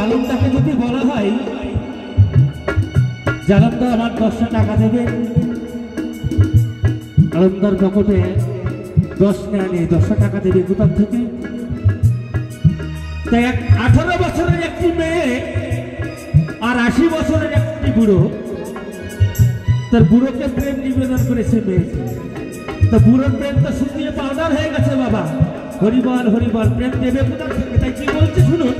আলমদাকে যদি বলা হয় যে আলমদা আমার 10টা টাকা দেবে, আলমদার পকেটে 10 নেই, 10টা টাকা দেবে কোথার থেকে? তাই 18 বছরের একটি মেয়ে আর 80 বছরের একটি বুড়ো, তার বুড়োকে প্রেম নিবেদন করেছে মেয়েকে। তা বুড়োর প্রেম তো শুকিয়ে পাউডার হয়ে গেছে বাবা। হরিবল হরিবল, প্রেম দেবে কোথার থেকে? তাই কি বলছে শুনুন।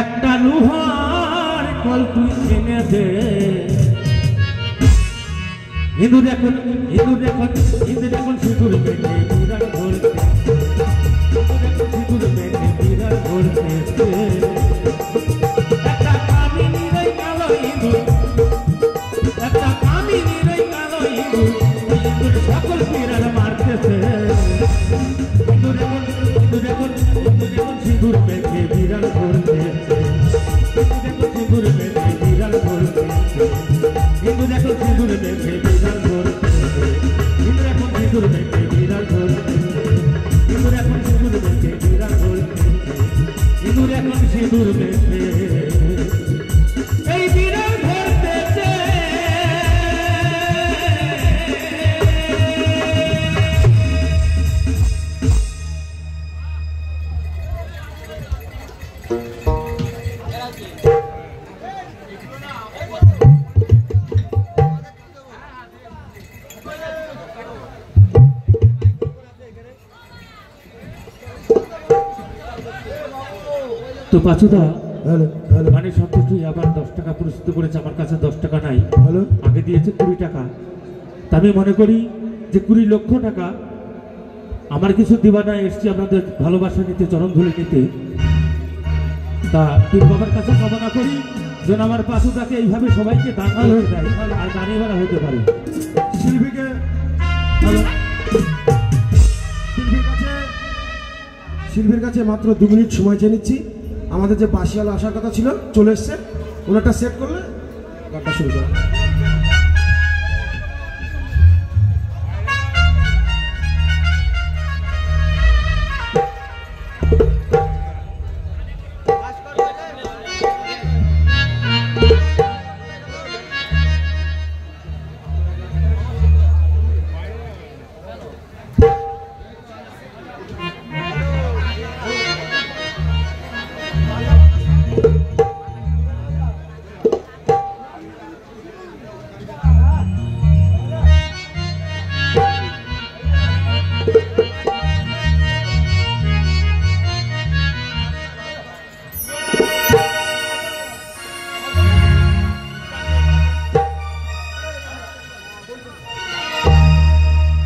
একটা লোহার কল তুই এনে দে। হিন্দু দেখুন সিঁদুর বেঁধে বিড়াল ধরতে, সিঁদুর বেঁধে বিড়াল ধরতে। একটা কামিনীর কালো ইঁদুর, একটা কামিনীর কালো ইঁদুর, ইঁদুর সকল বিড়াল মারতেছে। হিন্দু দেখুন সিঁদুর বেঁধে বিড়াল ধরতে, সিঁদুর বেঁধে বিড়াল ধরতে। হিন্দু দেখুন সিঁদুর বেঁধে বিড়াল ধরতে, হিন্দু এখন সিঁদুর বেঁধে বিড়াল ধরতে, হিন্দু এখন সিঁদুর বেঁধে বিড়াল ধরতে, হিন্দু এখন সিঁদুর বেঁধে এই বিড়াল ধরতেছে। তো পাচুদা মানে সন্তুষ্ট আবার 10 টাকা পুরস্কৃত করেছে, আমার কাছে 10 টাকা নাই, আগে দিয়েছে 20 টাকা। তা আমি মনে করি যে 20 লক্ষ টাকা আমার কিছু দিবানা এসছি আপনাদের ভালোবাসা নিতে, চরণ ধুলে নিতে। তা পীর বাবার কাছে কামনা করি যেন আমার পাচুদাকে এইভাবে সবাইকে দান হয়ে যায় আর দানি ভরা হতে পারে। শিল্পীর কাছে মাত্র 2 মিনিট সময় চেয়ে নিচ্ছি। আমাদের যে বাসিয়ালা আসার কথা ছিল চলে এসছে, ওনারটা সেট করলে গানটা শুরু করে।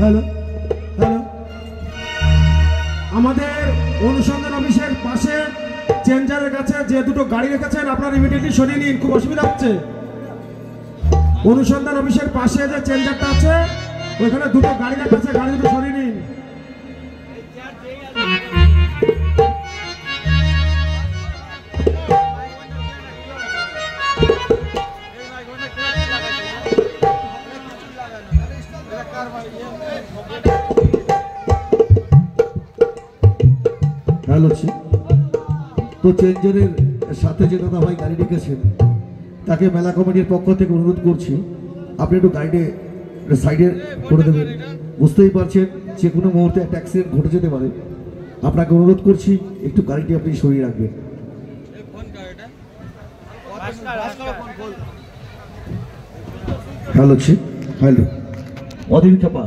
হ্যালো হ্যালো, আমাদের অনুসন্ধান অফিসের পাশে চেঞ্জারের কাছে যে দুটো গাড়ি রেখেছেন আপনারা ইমিডিয়েটলি সরিয়ে নিন, খুব অসুবিধা হচ্ছে। অনুসন্ধান অফিসের পাশে যে চেঞ্জারটা আছে ওইখানে দুটো গাড়ি রেখেছে, গাড়ি দুটো সরিয়ে নিন। হ্যালো, তো চেঞ্জারের সাথে যে দাদা ভাই গাড়ি রেখেছেন তাকে মেলা কমিটির পক্ষ থেকে অনুরোধ করছি আপনি একটু গাড়িতে সাইডে করে দেবেন। বুঝতেই পারছেন যে কোনো মুহূর্তে একটা অ্যাক্সিডেন্ট ঘটে যেতে পারে। আপনাকে অনুরোধ করছি একটু গাড়িটি আপনি সরিয়ে রাখবেন। হ্যালো, হ্যালো, অধীর চাপা।